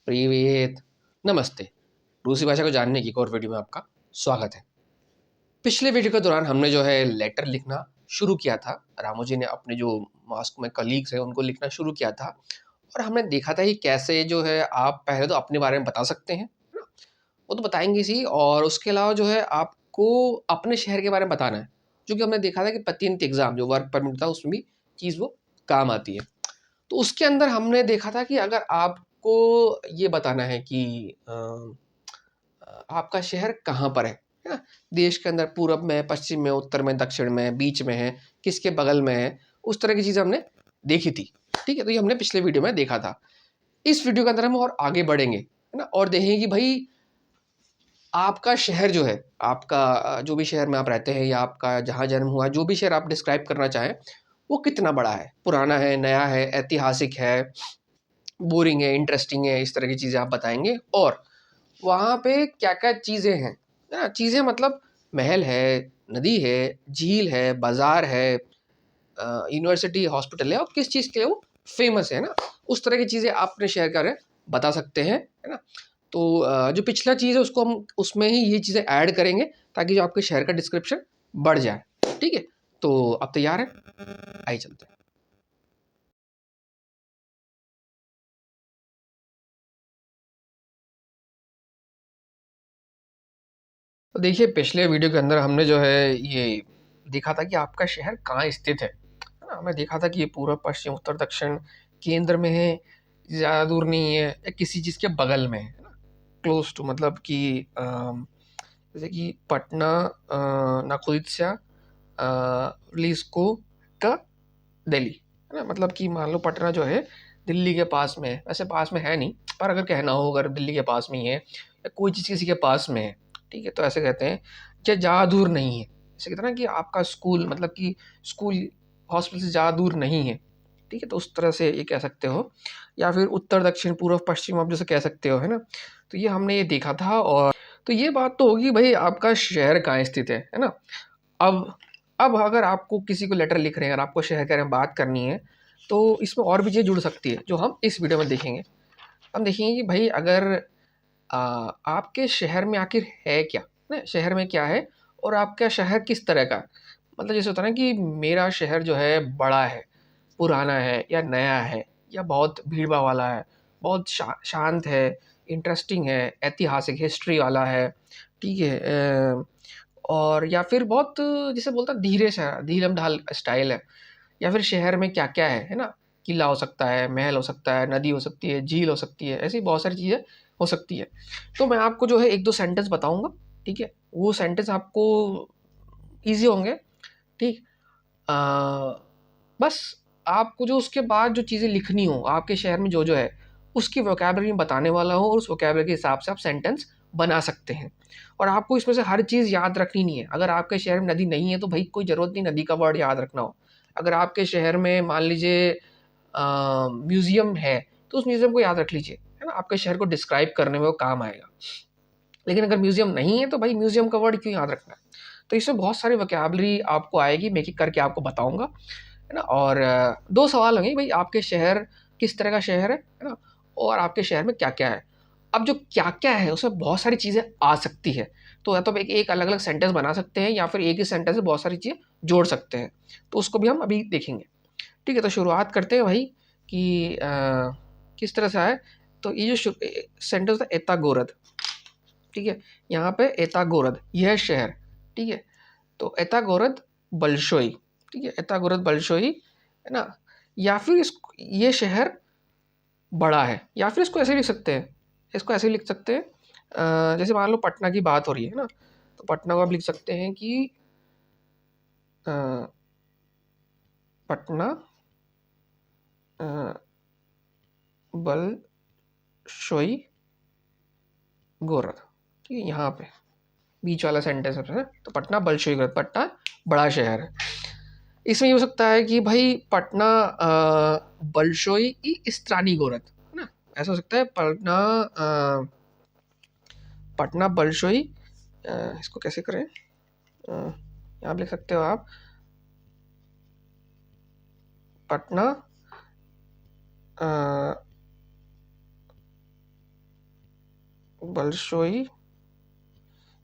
प्रीवियत नमस्ते। रूसी भाषा को जानने की एक और वीडियो में आपका स्वागत है। पिछले वीडियो के दौरान हमने जो है लेटर लिखना शुरू किया था। रामू जी ने अपने जो मॉस्को में कलीग्स हैं उनको लिखना शुरू किया था और हमने देखा था कि कैसे जो है आप पहले तो अपने बारे में बता सकते हैं, है ना? वो तो बताएँगे ही और उसके अलावा जो है आपको अपने शहर के बारे में बताना है। जो कि हमने देखा था कि प्रतिनिधि एग्ज़ाम जो वर्क परमिट था उसमें भी चीज़ वो काम आती है। तो उसके अंदर हमने देखा था कि अगर आपको ये बताना है कि आपका शहर कहाँ पर है ना? देश के अंदर पूरब में, पश्चिम में, उत्तर में, दक्षिण में, बीच में है, किसके बगल में है, उस तरह की चीज़ें हमने देखी थी। ठीक है? तो ये हमने पिछले वीडियो में देखा था। इस वीडियो के अंदर हम और आगे बढ़ेंगे, है ना? और देखेंगे कि भई आपका शहर जो है, आपका जो भी शहर में आप रहते हैं या आपका जहाँ जन्म हुआ, जो भी शहर आप डिस्क्राइब करना चाहें, वो कितना बड़ा है? पुराना है, नया है, ऐतिहासिक है, बोरिंग है, इंटरेस्टिंग है, इस तरह की चीज़ें आप बताएँगे और वहाँ पे क्या-क्या चीज़ें हैं, है ना? चीज़ें मतलब महल है, नदी है, झील है, बाज़ार है, यूनिवर्सिटी, हॉस्पिटल है और किस चीज़ के लिए वो फ़ेमस है ना? उस तरह की चीज़ें आप अपने शहर के बारे में बता सकते हैं, है ना? तो जो पिछला चीज़ है उसको हम उसमें ही ये चीज़ें ऐड करेंगे ताकि जो आपके शहर का डिस्क्रिप्शन बढ़ जाए, ठीक है? तो आप तैयार हैं? आइए चलते हैं। तो देखिए पिछले वीडियो के अंदर हमने जो है ये देखा था कि आपका शहर कहाँ स्थित है ना? हमने देखा था कि ये पूर्व, पश्चिम, उत्तर, दक्षिण, केंद्र में है, ज़्यादा दूर नहीं है या किसी चीज़ के बगल में है ना? क्लोज़ टू मतलब कि जैसे कि पटना नाकुदित्सा लिस्को का दिल्ली, है ना? मतलब कि मान लो पटना जो है दिल्ली के पास में है, वैसे पास में है नहीं, पर अगर कहना हो अगर दिल्ली के पास में ही है या कोई चीज़ किसी के पास में है, ठीक है? तो ऐसे कहते हैं या ज़्यादा दूर नहीं है। जैसे कहते हैं ना कि आपका स्कूल मतलब कि स्कूल हॉस्पिटल से ज़्यादा दूर नहीं है, ठीक है? तो उस तरह से ये कह सकते हो या फिर उत्तर, दक्षिण, पूर्व, पश्चिम आप जैसे कह सकते हो, है ना? तो ये हमने ये देखा था और तो ये बात तो होगी भई आपका शहर कहाँ स्थित है ना? अब अब अगर आपको किसी को लेटर लिख रहे हैं, अगर आपको शहर के बारे में बात करनी है, तो इसमें और भी चीज़ें जुड़ सकती है, जो हम इस वीडियो में देखेंगे। हम देखेंगे कि भई अगर आपके शहर में आखिर है क्या? ना शहर में क्या है और आपका शहर किस तरह का है? मतलब जैसे होता है ना कि मेरा शहर जो है बड़ा है, पुराना है या नया है या बहुत भीड़-भाड़ वाला है, बहुत शांत है, इंटरेस्टिंग है, ऐतिहासिक हिस्ट्री वाला है, ठीक है? और या फिर बहुत जिसे बोलते हैं धीरे सा धीरम-धाल स्टाइल है या फिर शहर में क्या-क्या है ना? किला हो सकता है, महल हो सकता है, नदी हो सकती है, झील हो सकती है, ऐसी बहुत सारी चीज़ें हो सकती है। तो मैं आपको जो है 1-2 सेंटेंस बताऊँगा, ठीक है? वो सेंटेंस आपको ईज़ी होंगे, ठीक? अ, बस आपको जो उसके बाद जो चीज़ें लिखनी हो, आपके शहर में जो-जो है, उसकी वोकैब्युलरी में बताने वाला हूँ और उस वोकैब्युलरी के हिसाब से आप सेंटेंस बना सकते हैं। और आपको इसमें से हर चीज़ याद रखनी नहीं है। अगर आपके शहर में नदी नहीं है, तो भई कोई ज़रूरत नहीं नदी का वर्ड याद रखना हो। अगर आपके शहर में मान लीजिए म्यूज़ियम है, तो उस म्यूज़ियम को याद रख लीजिए, है ना? आपके शहर को डिस्क्राइब करने में वो काम आएगा। लेकिन अगर म्यूज़ियम नहीं है, तो भाई म्यूज़ियम का वर्ड क्यों याद रखना है? तो इसमें बहुत सारी वोकैब्युलरी आपको आएगी, मैं एक-एक करके आपको बताऊँगा, है ना? और 2 सवाल होंगे भई आपके शहर किस तरह का शहर है ना? और आपके शहर में क्या-क्या है? अब जो क्या-क्या है, उसमें बहुत सारी चीज़ें आ सकती है। तो या तो एक एक अलग-अलग सेंटेंस बना सकते हैं या फिर एक ही सेंटेंस में बहुत सारी चीज़ें जोड़ सकते हैं। तो उसको भी हम अभी देखेंगे। ठीक है, तो शुरुआत करते हैं भाई कि किस तरह से है, तो ये जो सेंटेंस था एतागोरद, ठीक है? यहाँ पे एतागोरद, यह शहर, ठीक है? तो एतागोरद बलशोई, ठीक है? एतागोरद बलशोई, है ना? या फिर ये शहर बड़ा है या फिर इसको ऐसे लिख सकते हैं, इसको ऐसे लिख सकते हैं जैसे मान लो पटना की बात हो रही है ना, तो पटना को आप लिख सकते हैं कि अ, पटना अ, बलशोई गोरख, ठीक है? यहाँ पे बीच वाला सेंटेंस है तो पटना बलशोई गोरख, पटना बड़ा शहर है। इसमें ये हो सकता है कि भाई पटना बलशोई ई स्त्रानी गोरख, है ना? ऐसा हो सकता है पटना पटना बलशोई इसको कैसे करें यहाँ लिख सकते हो आप पटना अ, बलशोई,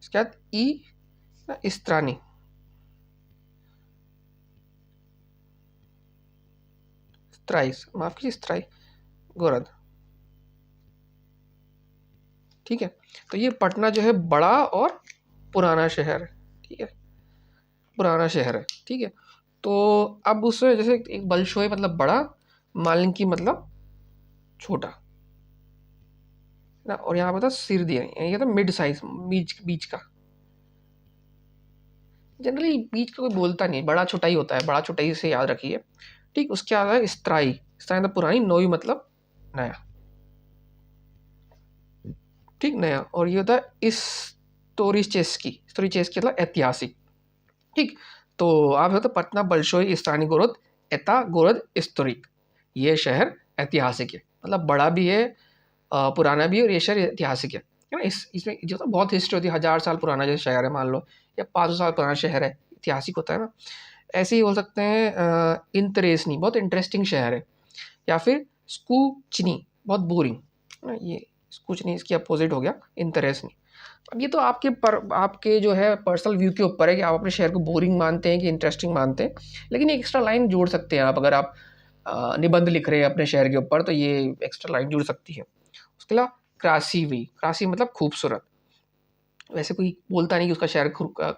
इसके बाद ई इस्त्रानी, स्त्राइस, माफ कीजिए स्त्राई गोरद। ठीक है, तो ये पटना जो है बड़ा और पुराना शहर है। ठीक है, पुराना शहर है। ठीक है, तो अब उसमें जैसे एक बलशोई मतलब बड़ा, मालिंकी मतलब छोटा ना, और यहाँ पे था सिर दिया, ये था मिड साइज, बीच बीच का। जनरली बीच का कोई बोलता नहीं, बड़ा छोटा ही होता है, बड़ा छोटा ही से याद रखिए। ठीक, उसके बाद है स्त्राई, स्त्राई मतलब पुरानी, नोई मतलब नया। ठीक, नया। और ये होता है स्टोरीचेस्की, स्टोरीचेस्की मतलब ऐतिहासिक। ठीक, तो आप होता पटना बलशोई इस्तानी गोरद एता गोरद स्टोरिक, ये शहर ऐतिहासिक है, मतलब बड़ा भी है, पुराना भी है, और ये शहर ऐतिहासिक है ना। इसमें जो था बहुत हिस्ट्री होती है, 1000 साल पुराना जो शहर है मान लो, या 500 साल पुराना शहर है, ऐतिहासिक होता है ना। ऐसे ही बोल सकते हैं इंतरेसनी, बहुत इंटरेस्टिंग शहर है, या फिर स्कूचनी, बहुत बोरिंग ना। ये स्कूचनी इसकी अपोजिट हो गया इंतरेसनी। अब ये तो आपके जो है पर्सनल व्यू के ऊपर है कि आप अपने शहर को बोरिंग मानते हैं कि इंटरेस्टिंग मानते हैं, लेकिन एक एक्स्ट्रा लाइन जोड़ सकते हैं आप, अगर आप निबंध लिख रहे हैं अपने शहर के ऊपर तो ये एक्स्ट्रा लाइन जुड़ सकती है। उसके अलावा क्रासीवी, क्रासी मतलब खूबसूरत, वैसे कोई बोलता नहीं कि उसका शहर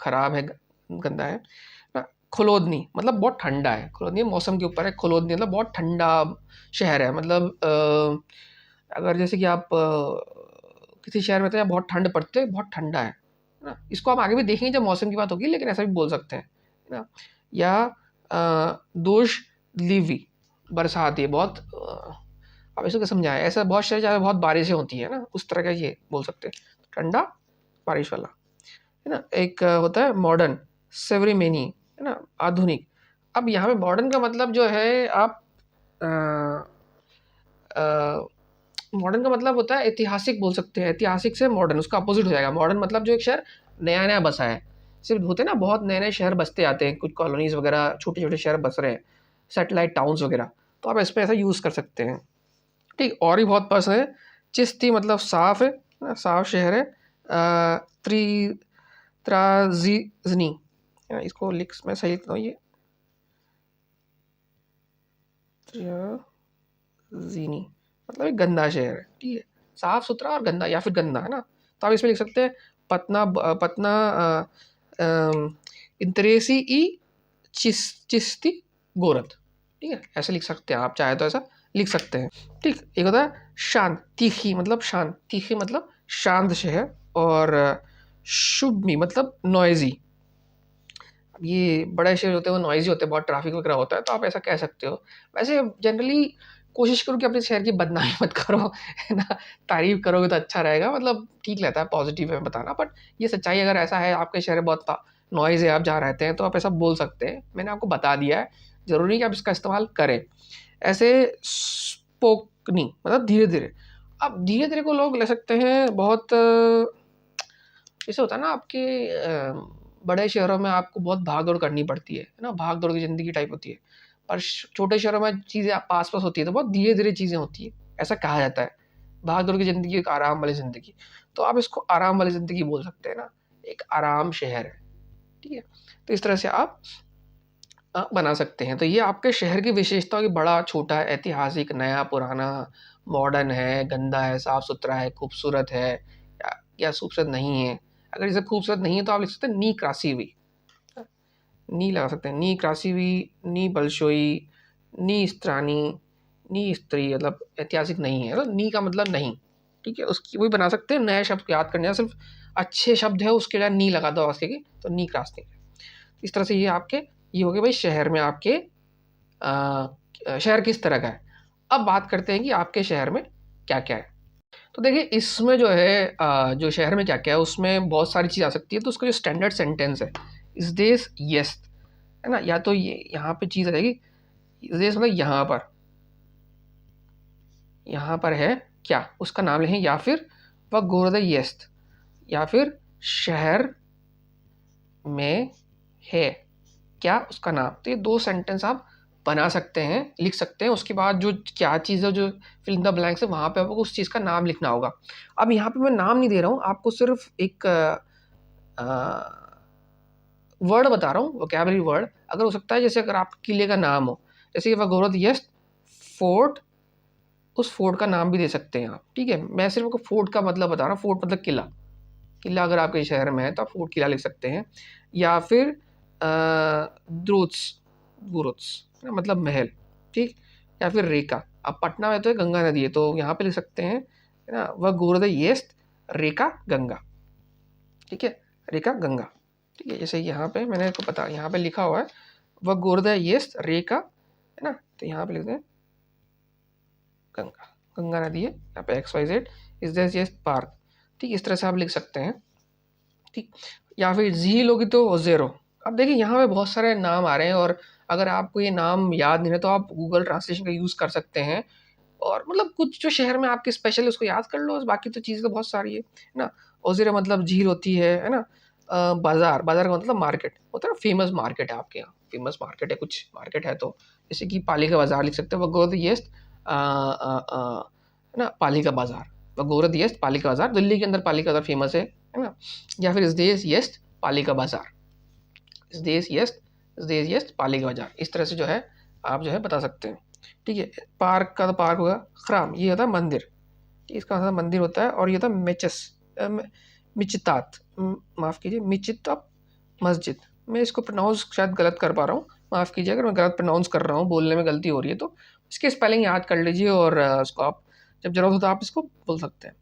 खराब है, गंदा है ना। खुलोदनी मतलब बहुत ठंडा है, खुलोदनी मौसम के ऊपर है, खुलोदनी मतलब बहुत ठंडा शहर है, मतलब अगर जैसे कि आप किसी शहर में तो यहाँ बहुत ठंड पड़ती है, बहुत ठंडा है ना। इसको आप आगे भी देखेंगे जब मौसम की बात होगी, लेकिन ऐसा भी बोल सकते हैं है ना। या दोष लिवी, बरसात, ये बहुत आप इसको क्या समझाएं, ऐसा बहुत शहर जहाँ बहुत बारिशें होती है ना, उस तरह का ये बोल सकते हैं, ठंडा बारिश वाला है ना। एक होता है मॉडर्न, सेवरीमेनी है ना, आधुनिक। अब यहाँ पे मॉडर्न का मतलब जो है आप मॉडर्न का मतलब होता है ऐतिहासिक, बोल सकते हैं, ऐतिहासिक से मॉडर्न उसका अपोजिट हो जाएगा। मॉडर्न मतलब जो एक शहर नया नया बसा है, सिर्फ होते हैं ना बहुत नए नए शहर बसते आते हैं, कुछ कॉलोनीज वगैरह, छोटे छोटे शहर बस रहे हैं, सेटेलाइट टाउन्स वगैरह, तो आप इसमें ऐसा यूज़ कर सकते हैं। ठीक, और भी बहुत बस है। चिश्ती मतलब साफ है ना, साफ शहर है। त्रि त्राजीजनी, इसको लिख मैं सही लिखता हूँ, ये जीनी मतलब एक गंदा शहर है। ठीक है, साफ सुथरा और गंदा, या फिर गंदा है ना, तो आप इसमें लिख सकते हैं पटना, पटना इंतरेसी ई चिश्ती गोरत। ठीक है, ऐसे लिख सकते हैं, आप चाहे तो ऐसा लिख सकते हैं। ठीक, एक होता है शांत, तीखी मतलब शांत, तीखी मतलब शांत शहर। और शुभमी मतलब नॉइजी, ये बड़े शहर होते हैं वो नॉइजी होते हैं, बहुत ट्रैफिक वगैरह होता है, तो आप ऐसा कह सकते हो। वैसे जनरली कोशिश करो कि अपने शहर की बदनामी मत करो है ना, तारीफ करोगे तो अच्छा रहेगा, मतलब ठीक रहता है पॉजिटिव में बताना। बट ये सच्चाई, अगर ऐसा है आपके शहर में बहुत नॉइज़ है, आप जहाँ रहते हैं, तो आप ऐसा बोल सकते हैं, मैंने आपको बता दिया है, ज़रूरी नहीं कि आप इसका इस्तेमाल करें। ऐसे स्पोकनी मतलब धीरे धीरे, अब धीरे धीरे को लोग ले सकते हैं बहुत ऐसे होता है ना, आपके बड़े शहरों में आपको बहुत भाग दौड़ करनी पड़ती है ना, भाग दौड़ की ज़िंदगी टाइप होती है। पर छोटे शहरों में चीज़ें पास पास होती है, तो बहुत धीरे धीरे चीज़ें होती है, ऐसा कहा जाता है। भाग दौड़ की ज़िंदगी एक आराम वाली ज़िंदगी, तो आप इसको आराम वाली ज़िंदगी बोल सकते हैं ना, एक आराम शहर है। ठीक है, तो इस तरह से आप बना सकते हैं। तो ये आपके शहर की विशेषता कि बड़ा छोटा, ऐतिहासिक, नया पुराना, मॉडर्न है, गंदा है, साफ सुथरा है, खूबसूरत है, या खूबसूरत नहीं है। अगर इसे खूबसूरत नहीं है तो आप लिख सकते हैं नी क्रासीवी, नी लगा सकते हैं, नी क्रासीवी, नी बलशोई, नी स्त्रानी, नी स्त्री मतलब ऐतिहासिक नहीं है, मतलब नी का मतलब नहीं। ठीक है, उसकी वही बना सकते हैं, नए शब्द याद करने सिर्फ अच्छे शब्द है उसके लिए नी लगा दो वाक्य की, तो नी क्रॉसिंग। इस तरह से ये आपके ये हो गए भाई शहर में आपके शहर किस तरह का है। अब बात करते हैं कि आपके शहर में क्या क्या है। तो देखिए इसमें जो है जो शहर में क्या क्या है उसमें बहुत सारी चीज़ आ सकती है। तो उसका जो स्टैंडर्ड सेंटेंस है, इस देश यस है ना, या तो ये यहाँ पे चीज़ आ जाएगी, इस देश मतलब यहाँ पर है क्या, उसका नाम लिखें, या फिर वह गोरद यस्त, या फिर शहर में है क्या उसका नाम। तो ये दो सेंटेंस आप बना सकते हैं, लिख सकते हैं। उसके बाद जो क्या चीज़ है, जो फिल इन द ब्लैंक्स है, वहाँ पे आपको उस चीज़ का नाम लिखना होगा। अब यहाँ पे मैं नाम नहीं दे रहा हूँ, आपको सिर्फ एक वर्ड बता रहा हूँ, वोकैबुलरी वर्ड। अगर हो सकता है जैसे अगर आप किले का नाम हो, जैसे कि वगोरद यस फोर्ट, उस फोर्ट का नाम भी दे सकते हैं आप, ठीक है। मैं सिर्फ आपको फोर्ट का मतलब बता रहा हूँ, फोर्ट मतलब किला। किला अगर आपके शहर में है तो आप फोर्ट किला लिख सकते हैं। या फिर द्रुत्स, गुरुत्स मतलब महल, ठीक। या फिर रेखा, अब पटना में तो है गंगा नदी है, तो यहाँ पे लिख सकते हैं, है ना, वह गोरद येस्त रेखा गंगा, ठीक है, रेखा गंगा, ठीक है। जैसे यहाँ पे मैंने को पता, यहाँ पे लिखा हुआ है वह गोरद येस्त रेखा, है ना, तो यहाँ पे लिखते हैं गंगा, गंगा नदी है यहाँ पे XYZ इज दिस येस्त पार्क, ठीक। इस तरह से आप लिख सकते हैं, ठीक। या फिर झील होगी तो ज़ेरो। अब देखिए यहाँ पे बहुत सारे नाम आ रहे हैं, और अगर आपको ये नाम याद नहीं है तो आप गूगल ट्रांसलेशन का यूज़ कर सकते हैं, और मतलब कुछ जो शहर में आपके स्पेशल है उसको याद कर लो, बाकी तो चीज़ें तो बहुत सारी है ना। ओज़ेरा मतलब झील होती है ना। बाज़ार, बाज़ार का मतलब मार्केट होता है ना, फेमस मार्केट है आपके यहाँ, फेमस मार्केट है, कुछ मार्केट है, तो जैसे कि पालिका बाज़ार लिख सकते हैं, वगोरद येस्त है ना, पालिका बाज़ार, वगोरद येस्त पालिका बाज़ार, दिल्ली के अंदर पालिका बाज़ार फेमस है ना। या फिर इस देश येस्त पालिका बाज़ार, इस देश येस्त पालिका बाज़ार, इस तरह से जो है आप जो है बता सकते हैं, ठीक है। पार्क का तो पार्क होगा, ख़्राम ये होता है मंदिर, इसका मतलब मंदिर होता है। और ये होता है मेचस, मिचतात, माफ़ कीजिए, मिचितात मस्जिद। मैं इसको प्रोनाउंस शायद गलत कर पा रहा हूँ, माफ़ कीजिए अगर मैं गलत प्रोनाउंस कर रहा हूँ, बोलने में गलती हो रही है तो इसकी स्पेलिंग याद कर लीजिए, और उसको आप जब ज़रूरत हो तो आप इसको बोल सकते हैं।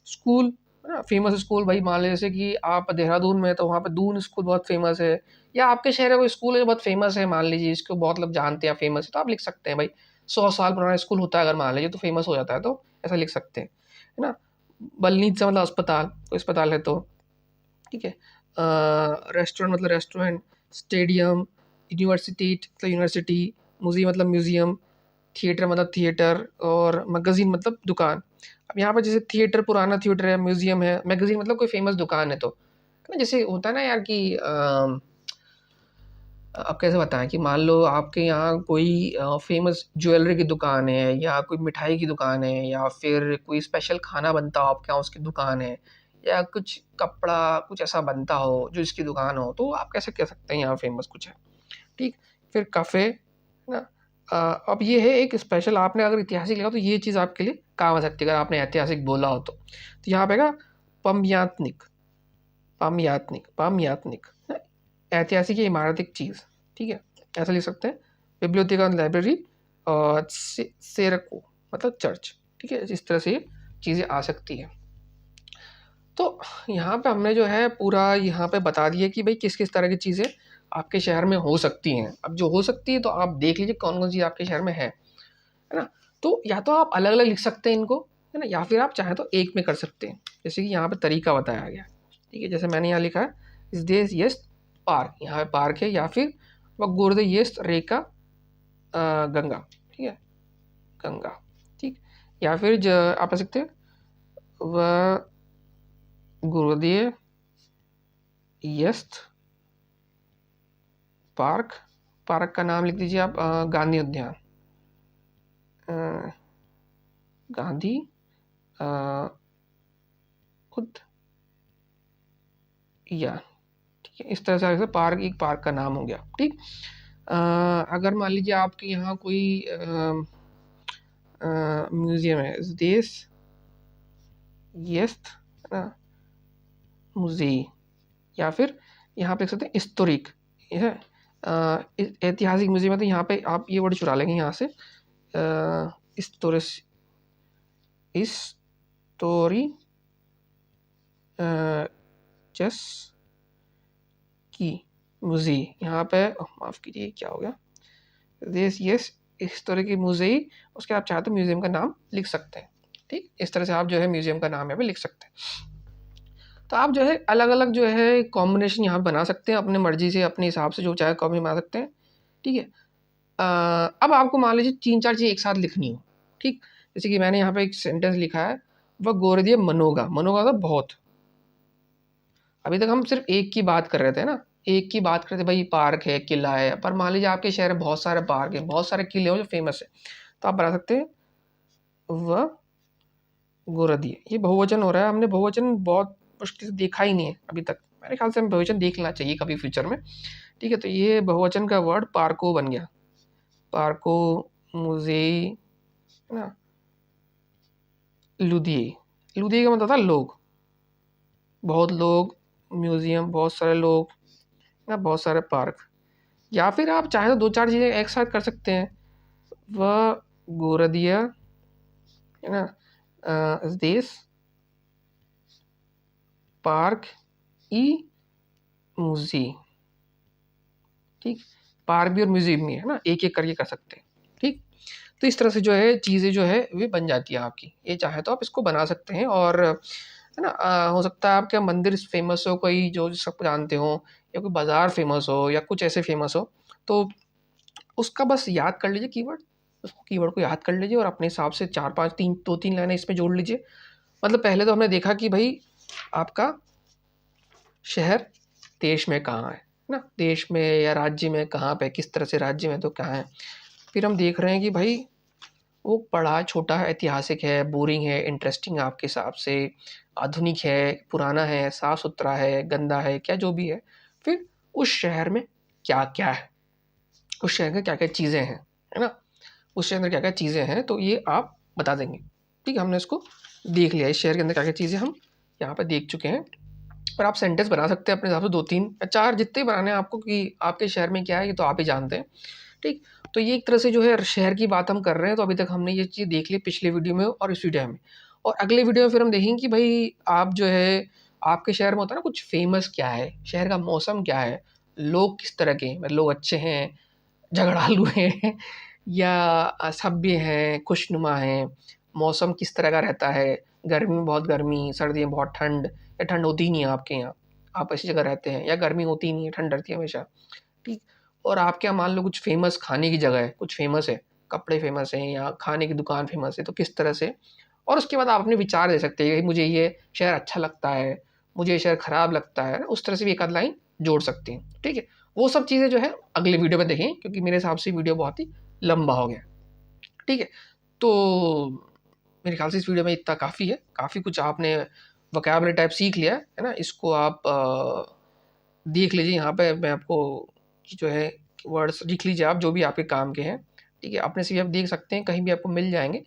स्कूल है ना, फेमस स्कूल, भाई मान लीजिए जैसे कि आप देहरादून में, तो वहाँ पे दून स्कूल बहुत फेमस है, या आपके शहर में कोई स्कूल है जो बहुत फेमस है, मान लीजिए इसको बहुत लोग जानते हैं, फेमस है, तो आप लिख सकते हैं भाई 100 साल पुराना स्कूल होता है अगर मान लीजिए, तो फेमस हो जाता है, तो ऐसा लिख सकते हैं, है ना। बलनीत से मतलब अस्पताल, कोई अस्पताल है तो, ठीक है। रेस्टोरेंट मतलब रेस्टोरेंट, स्टेडियम, यूनिवर्सिटी मतलब यूनिवर्सिटी, म्यूजियम मतलब म्यूजियम, थिएटर मतलब थिएटर, और मैगज़ीन मतलब दुकान। अब यहाँ पर जैसे थिएटर पुराना थिएटर है, म्यूजियम है, मैगज़ीन मतलब कोई फेमस दुकान है, तो है ना, जैसे होता है ना यार कि अब कैसे बताएं कि मान लो आपके यहाँ कोई फेमस ज्वेलरी की दुकान है, या कोई मिठाई की दुकान है, या फिर कोई स्पेशल खाना बनता हो आपके यहाँ उसकी दुकान है, या कुछ कपड़ा कुछ ऐसा बनता हो जो इसकी दुकान हो, तो आप कैसे कह सकते हैं यहाँ फेमस कुछ है, ठीक। फिर काफ़े, है ना। अब ये है एक स्पेशल, आपने अगर ऐतिहासिक लिखा तो ये चीज़ आपके लिए काम आ सकती है, अगर आपने ऐतिहासिक बोला हो तो यहाँ पे का पमयात्निक, पमयात्निक, पमयात्निक, ऐतिहासिक या इमारतिक चीज़, ठीक है, ऐसा लिख सकते हैं। बिब्लियोथेका लाइब्रेरी, और सेरको मतलब चर्च, ठीक है, इस तरह से चीज़ें आ सकती हैं। तो यहाँ पे हमने जो है पूरा यहाँ पे बता दिया कि भाई किस किस तरह की चीज़ें आपके शहर में हो सकती हैं। अब जो हो सकती है तो आप देख लीजिए कौन कौन सी आपके शहर में है ना। तो या तो आप अलग अलग लिख सकते हैं इनको, है ना, या फिर आप चाहें तो एक में कर सकते हैं, जैसे कि यहाँ पे तरीका बताया गया, ठीक है। जैसे मैंने यहाँ लिखा है इस देश येस्ट पार्क, यहाँ पे पार्क है, या फिर वह गुर्द येस्ट रेखा गंगा, ठीक है, गंगा, ठीक। या फिर आप कह सकते हैं वह गुरुदेव यस्त पार्क, पार्क का नाम लिख दीजिए आप गांधी उद्यान, गांधी उद्यान, ठीक है। इस तरह से पार्क, एक पार्क का नाम हो गया, ठीक। अगर मान लीजिए आपके यहाँ कोई म्यूजियम है, देश यस्त, है ना, मुज़े, या फिर यहाँ पे लिख सकते हैं हिस्टोरिक, ये है ऐतिहासिक म्यूजियम है, तो यहाँ पे आप ये वर्ड चुरा लेंगे यहाँ से, हिस्टोरिस, हिस्टोरी चेस की मुज़े, यहाँ पे माफ़ कीजिए क्या हो गया, देश यस हिस्टोरिक मुज़े, उसके आप चाहे तो म्यूज़ियम का नाम लिख सकते हैं, ठीक। इस तरह से आप जो है म्यूज़ियम का नाम यहाँ पे लिख सकते हैं। तो आप जो है अलग अलग जो है कॉम्बिनेशन यहाँ बना सकते हैं अपनी मर्जी से, अपने हिसाब से जो चाहे कॉम्बिनेशन बना सकते हैं, ठीक है। अब आपको मान लीजिए 3-4 चीज़ें एक साथ लिखनी हो, ठीक। जैसे कि मैंने यहाँ पे एक सेंटेंस लिखा है, वह गोरदिया मनोगा, मनोगा तो बहुत, अभी तक हम सिर्फ एक की बात कर रहे थे ना, एक की बात करते भाई पार्क है, किला है, पर मान लीजिए आपके शहर में बहुत सारे पार्क हैं, बहुत सारे किले हो जो फेमस है, तो आप बना सकते हैं व गोरदिए। ये बहुवचन हो रहा है, हमने बहुवचन बहुत मुश्किल से देखा ही नहीं है अभी तक। मेरे ख्याल से हमें बहुवचन देख लेना चाहिए कभी फ्यूचर में। ठीक है, तो ये बहुवचन का वर्ड पार्को बन गया। पार्को, मुजेई, है ना, लुदिए। लुदिए का मतलब था लोग, बहुत लोग, म्यूजियम, बहुत सारे लोग, है ना, बहुत सारे पार्क। या फिर आप चाहे तो दो चार चीज़ें एक साथ कर सकते हैं। वह गोरदिया, है ना, देश, पार्क, ई मुजी। ठीक, पार्क भी और म्यूजियम भी है ना, एक एक करके कर सकते हैं। ठीक, तो इस तरह से जो है चीज़ें जो है वे बन जाती है आपकी। ये चाहे तो आप इसको बना सकते हैं। और है ना, हो सकता है आपका मंदिर फेमस हो कोई जो सब जानते हो, या कोई बाज़ार फेमस हो, या कुछ ऐसे फेमस हो, तो उसका बस याद कर लीजिए कीवर्ड, उस कीवर्ड को याद कर लीजिए और अपने हिसाब से 4-5 3 2-3 लाइनें इसमें जोड़ लीजिए। मतलब पहले तो हमने देखा कि भाई आपका शहर देश में कहाँ है ना, देश में या राज्य में कहाँ पे, किस तरह से राज्य में तो कहाँ है। फिर हम देख रहे हैं कि भाई वो बड़ा छोटा है, ऐतिहासिक है, बोरिंग है, इंटरेस्टिंग है आपके हिसाब से, आधुनिक है, पुराना है, साफ सुथरा है, गंदा है, क्या जो भी है। फिर उस शहर में क्या क्या है, उस शहर में क्या क्या चीज़ें हैं, है ना, उस शहर में क्या क्या चीज़ें हैं, तो ये आप बता देंगे। ठीक है, हमने इसको देख लिया, इस शहर के अंदर क्या क्या चीज़ें हम यहाँ पर देख चुके हैं। पर आप सेंटेंस बना सकते हैं अपने हिसाब से 2-3 या 4 जितने बनाने हैं आपको, कि आपके शहर में क्या है ये तो आप ही जानते हैं। ठीक, तो ये एक तरह से जो है शहर की बात हम कर रहे हैं। तो अभी तक हमने ये चीज़ देख ली पिछले वीडियो में और इस वीडियो में। और अगले वीडियो में फिर हम देखेंगे कि भाई आप जो है आपके शहर में होता है ना कुछ फेमस क्या है, शहर का मौसम क्या है, लोग किस तरह के हैं, मतलब लोग अच्छे हैं, झगड़ालू हैं, या सभ्य हैं, खुशनुमा हैं, मौसम किस तरह का रहता है, गर्मी में बहुत गर्मी, सर्दी में बहुत ठंड, या ठंड होती ही नहीं है आपके यहाँ, आप ऐसी जगह रहते हैं, या गर्मी होती ही नहीं है, ठंड रहती है हमेशा। ठीक, और आपके यहाँ मान लो कुछ फेमस खाने की जगह है, कुछ फेमस है, कपड़े फेमस हैं या खाने की दुकान फेमस है, तो किस तरह से। और उसके बाद आप अपने विचार दे सकते हैं कि मुझे ये शहर अच्छा लगता है, मुझे ये शहर खराब लगता है, उस तरह से भी एक आध लाइन जोड़ सकते हैं। ठीक है, वो सब चीज़ें जो है अगले वीडियो में देखें, क्योंकि मेरे हिसाब से वीडियो बहुत ही लंबा हो गया। ठीक है, तो मेरे ख्याल से इस वीडियो में इतना काफ़ी है, काफ़ी कुछ आपने वोकैबुलरी टाइप सीख लिया है ना। इसको आप देख लीजिए, यहाँ पे मैं आपको जो है वर्ड्स लिख लीजिए आप जो भी आपके काम के हैं। ठीक है, अपने से भी आप देख सकते हैं, कहीं भी आपको मिल जाएंगे,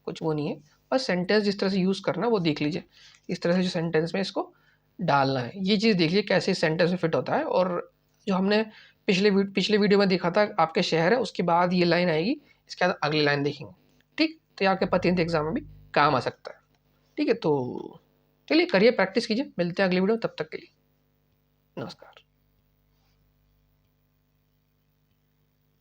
कुछ वो नहीं है। बस सेंटेंस जिस तरह से यूज़ करना वो देख लीजिए, इस तरह से जो सेंटेंस में इसको डालना है, ये चीज़ देख लीजिए कैसे सेंटेंस में फिट होता है। और जो हमने पिछले वीडियो में देखा था आपके शहर है, उसके बाद ये लाइन आएगी, इसके बाद अगली लाइन देखेंगे। ठीक, तो ये आपके प्रतिनिधि एग्जाम में भी काम आ सकता है। ठीक है, तो चलिए करिए, प्रैक्टिस कीजिए, मिलते हैं अगली वीडियो, तब तक के लिए नमस्कार।